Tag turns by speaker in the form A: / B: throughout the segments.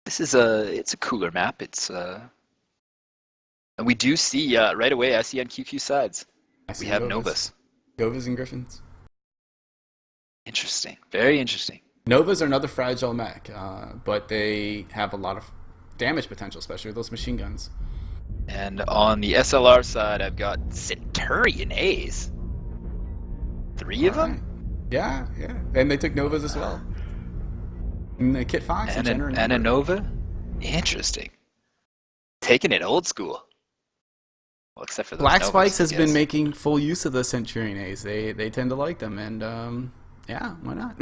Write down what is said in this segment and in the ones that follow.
A: This is it's a cooler map. And we do see right away. I see on QQ sides we have Novas.
B: Novas and Griffins.
A: Interesting. Very interesting.
B: Novas are another fragile mech, but they have a lot of damage potential, especially with those machine guns.
A: And on the SLR side, I've got Centurion A's. 3 of them?
B: Yeah. And they took Novas as well. And the Kit Fox
A: and a Nova? Interesting. Taking it old school. Well, except for those
B: Black
A: Novas,
B: Spikes has been making full use of the Centurion A's. They tend to like them, and yeah, why not?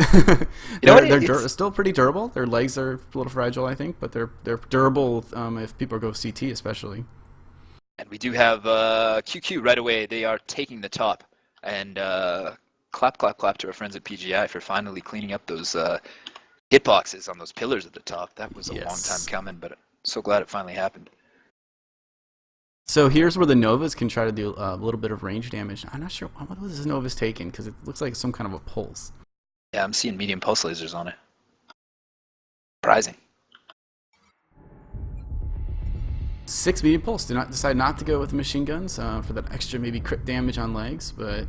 B: They're still pretty durable. Their legs are a little fragile, I think, but they're durable if people go CT especially.
A: And we do have QQ right away. They are taking the top. And clap to our friends at PGI for finally cleaning up those hitboxes on those pillars at the top. That was a long time coming, but so glad it finally happened.
B: So here's where the Novas can try to do a little bit of range damage. I'm not sure what was this Nova's taking, because it looks like some kind of a pulse.
A: Yeah, I'm seeing medium pulse lasers on it. Surprising.
B: 6 medium pulse. Decide not to go with the machine guns for that extra maybe crit damage on legs, but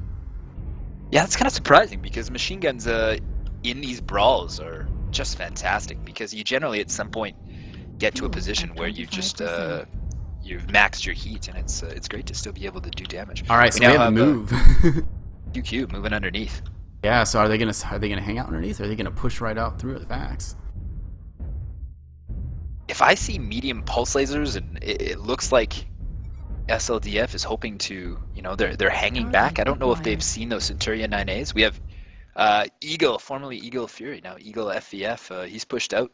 A: yeah, it's kind of surprising because machine guns in these brawls are just fantastic because you generally at some point get to a position where you just you've maxed your heat, and it's great to still be able to do damage.
B: All right, so we have to move.
A: QQ moving underneath.
B: Yeah, so are they gonna hang out underneath, or are they gonna push right out through the backs?
A: If I see medium pulse lasers, and it looks like SLDF is hoping to, they're hanging back. I don't know if they've seen those Centurion 9As. We have Eagle, formerly Eagle Fury, now Eagle FVF. He's pushed out.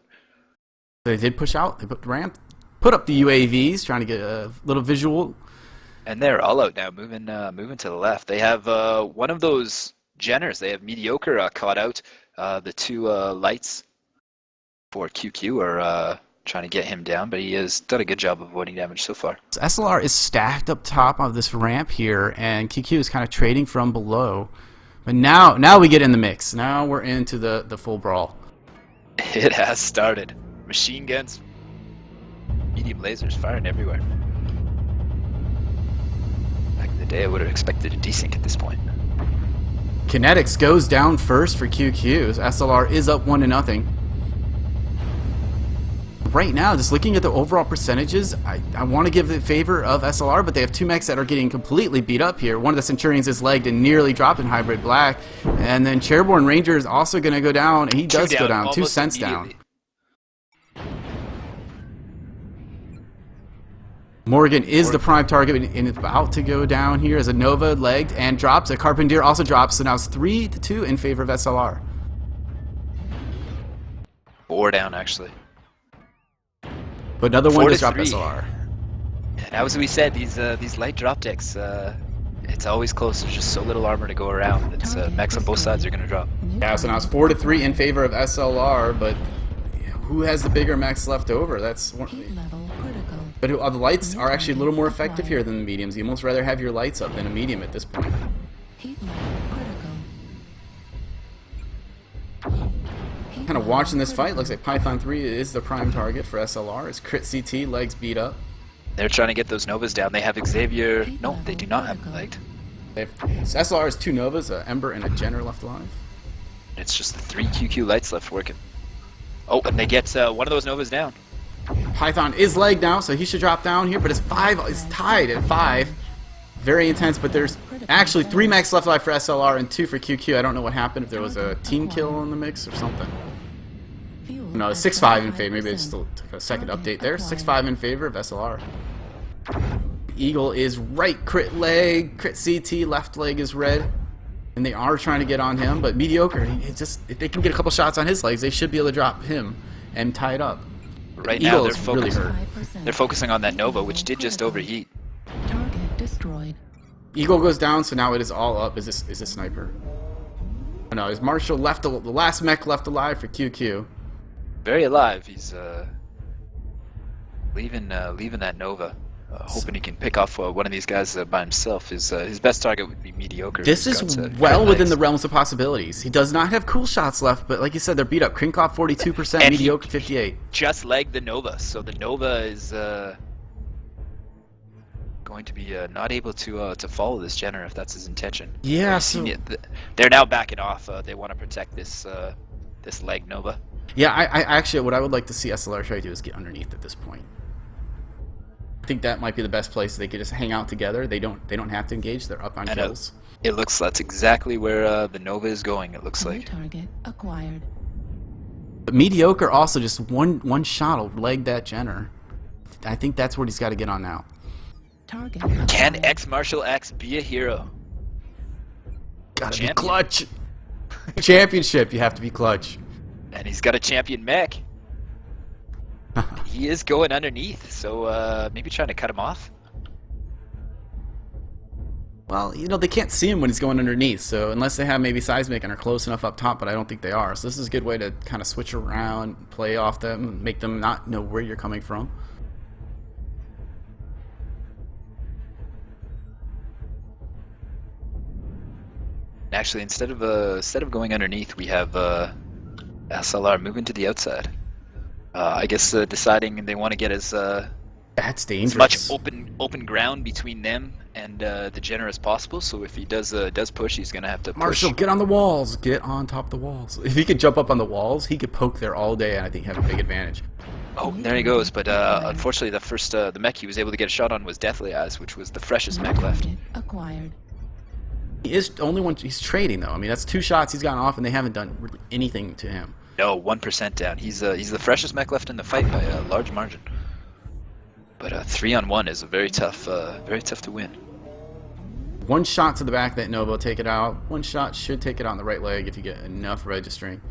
B: They did push out. They put the ramp, put up the UAVs, trying to get a little visual.
A: And they're all out now, moving to the left. They have one of those Jenners. They have Mediocre caught out. The 2 lights for QQ are trying to get him down, but he has done a good job of avoiding damage so far.
B: So SLR is stacked up top of this ramp here, and QQ is kind of trading from below. But now we get in the mix. Now we're into the full brawl.
A: It has started. Machine guns, medium lasers firing everywhere. Back in the day, I would have expected a desync at this point.
B: Kinetics goes down first for QQ. SLR is up 1-0. Right now, just looking at the overall percentages, I want to give the favor of SLR, but they have 2 mechs that are getting completely beat up here. One of the Centurions is legged and nearly dropped in Hybrid Black, and then Chairborne Ranger is also going to go down. He does go down, 2 cents down. Morgan is the prime target and is about to go down here as a Nova legged and drops. A Carpentier also drops, so now it's 3-2 in favor of SLR.
A: 4 down, actually.
B: But another one to drop SLR.
A: And as we said, these light drop decks, it's always close. There's just so little armor to go around. It's mechs on both sides are going to drop.
B: Yeah, so now it's 4-3 in favor of SLR, but who has the bigger mechs left over? That's one. But the lights are actually a little more effective here than the mediums. You almost rather have your lights up than a medium at this point. Kind of watching this fight, looks like Python 3 is the prime target for SLR. His crit CT, legs beat up.
A: They're trying to get those Novas down. They have Xavier. No, they do not have him legged.
B: SLR has 2 Novas, an Ember and a Jenner left alive.
A: It's just the 3 QQ lights left working. Oh, and they get one of those Novas down.
B: Python is legged now, so he should drop down here, but it's tied at 5. Very intense, but there's actually 3 mechs left alive for SLR and 2 for QQ. I don't know what happened, if there was a team kill in the mix or something. No, 6-5 in favor. Maybe they just took a second update there. 6-5 in favor of SLR. Eagle is right crit leg, crit CT, left leg is red. And they are trying to get on him, but Mediocre, if they can get a couple shots on his legs, they should be able to drop him and tie it up.
A: Right now they're focusing on that Nova, which did just overheat.
C: Target destroyed.
B: Eagle goes down, so now it is all up. Is a sniper? Oh, no, is Marshall left the last mech left alive for QQ?
A: Very alive. He's leaving that Nova. Hoping he can pick off one of these guys by himself. His best target would be mediocre.
B: This
A: He's
B: is
A: got,
B: well
A: good
B: within
A: legs.
B: the realms of possibilities. He does not have cool shots left, but like you said, they're beat up. Krinkov 42%,
A: And he
B: mediocre 58.
A: Just legged the Nova, so the Nova is going to be not able to follow this Jenner if that's his intention.
B: Yeah,
A: You've seen it. They're now backing off. They want to protect this this leg Nova.
B: Yeah, I actually, what I would like to see SLR try to do is get underneath at this point. I think that might be the best place. They could just hang out together. They don't have to engage. They're up on
A: And
B: kills.
A: it looks that's exactly where the Nova is going. It looks
C: New
A: like.
C: target acquired.
B: But mediocre also just one shot will leg that Jenner. I think that's what he's got to get on now.
C: Target
A: Can
C: acquired.
A: X Marshall X be a hero?
B: Gotta be
A: Champion.
B: clutch. Championship, you have to be clutch.
A: And he's got a champion mech. He is going underneath, so maybe trying to cut him off.
B: Well, you know, they can't see him when he's going underneath, so unless they have maybe seismic and are close enough up top, but I don't think they are. So this is a good way to kind of switch around, play off them, make them not know where you're coming from.
A: Actually, instead of going underneath, we have SLR moving to the outside. I guess deciding they want to get as
B: That's dangerous.
A: much open ground between them and the Jenner as possible. So if he does push, he's gonna have to push.
B: Marshall, get on the walls. Get on top of the walls. If he could jump up on the walls, he could poke there all day, and I think have a big advantage.
A: Oh, there he goes. But unfortunately, the mech he was able to get a shot on was Deathly Eyes, which was the freshest
C: New
A: mech left.
C: target acquired.
B: He is the only one. He's trading though. I mean, that's 2 shots he's gotten off, and they haven't done really anything to him.
A: No, 1% down. He's the freshest mech left in the fight by a large margin. But 3-on-1 is a very tough to win.
B: 1 shot to the back of that Nova will take it out. 1 shot should take it out on the right leg if you get enough registering.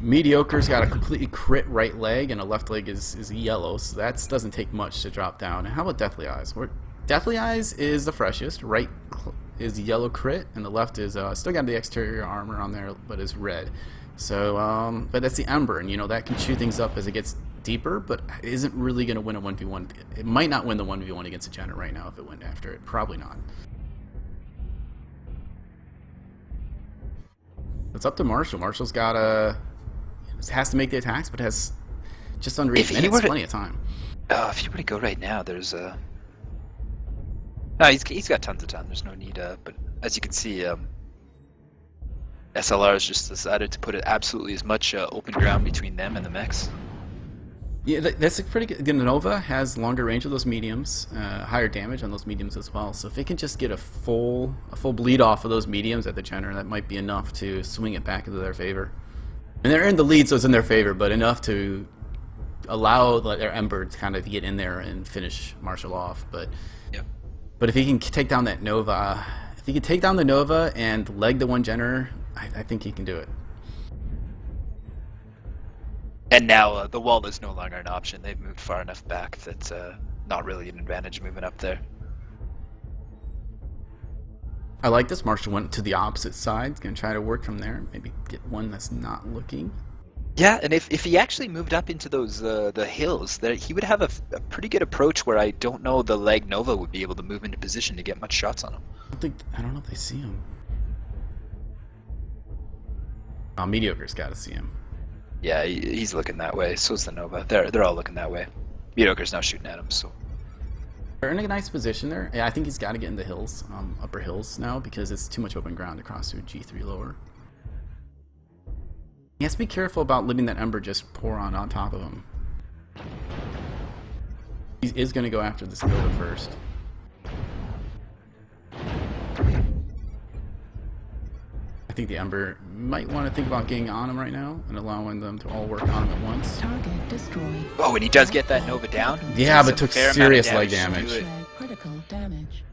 B: Mediocre's got a completely crit right leg, and a left leg is yellow, so that doesn't take much to drop down. And how about Deathly Eyes? Deathly Eyes is the freshest. Right is yellow crit, and the left is still got the exterior armor on there, but is red. So, but that's the Ember, and you know that can chew things up as it gets deeper, but isn't really going to win a 1v1. It might not win the 1v1 against a Jenner right now if it went after it. Probably not. It's up to Marshall. Marshall's got has to make the attacks, but has just under 8
A: If he
B: minutes,
A: were to-
B: plenty of time.
A: If you were to go right now, there's no, he's got tons of time. There's no need. But as you can see, SLR has just decided to put it absolutely as much open ground between them and the mechs.
B: Yeah, that's a pretty good. The Nova has longer range of those mediums, higher damage on those mediums as well. So if it can just get a full bleed off of those mediums at the Jenner, that might be enough to swing it back into their favor. And they're in the lead, so it's in their favor, but enough to allow their Ember to kind of get in there and finish Marshall off. But if he can take down that Nova, if he can take down the Nova and leg the 1 Jenner, I think he can do it.
A: And now the wall is no longer an option. They've moved far enough back that not really an advantage moving up there.
B: I like this. Marshall went to the opposite side. He's going to try to work from there. Maybe get one that's not looking.
A: Yeah, and if he actually moved up into those the hills, there he would have a pretty good approach where I don't know the leg Nova would be able to move into position to get much shots on him.
B: I don't know if they see him. Oh, Mediocre's got to see him.
A: Yeah, he's looking that way. So's the Nova. They're all looking that way. Mediocre's now shooting at him. So
B: They're in a nice position there. Yeah, I think he's got to get in the hills, upper hills now, because it's too much open ground to cross through G3 lower. He has to be careful about letting that Ember just pour on top of him. He is going to go after this Nova first. I think the Ember might want to think about getting on him right now and allowing them to all work on him at once.
C: Target destroyed.
A: oh, and he does get that Nova down.
B: Yeah,
A: Takes
B: but
A: a
B: took
A: fair amount of
B: serious leg
A: to
B: damage.
A: do it.
C: Leg critical damage.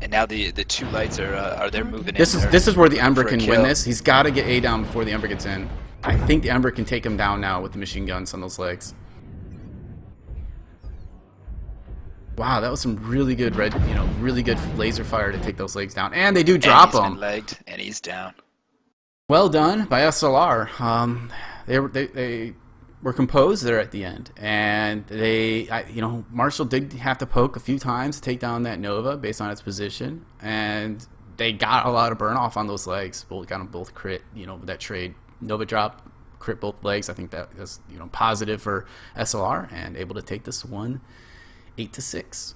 A: And now the 2 lights are they're moving
B: This
A: in.
B: is
A: there
B: this is where the Ember
A: for a
B: can
A: kill.
B: win this. He's got to get A down before the Ember gets in. I think the Ember can take him down now with the machine guns on those legs. Wow, that was some really good really good laser fire to take those legs down, and they do drop
A: and he's
B: them.
A: been legged, and he's down.
B: Well done by SLR. They were composed there at the end, and Marshall did have to poke a few times to take down that Nova based on its position, and they got a lot of burn off on those legs. Got them both crit. That trade Nova drop crit both legs. I think that is positive for SLR and able to take this one 8-6.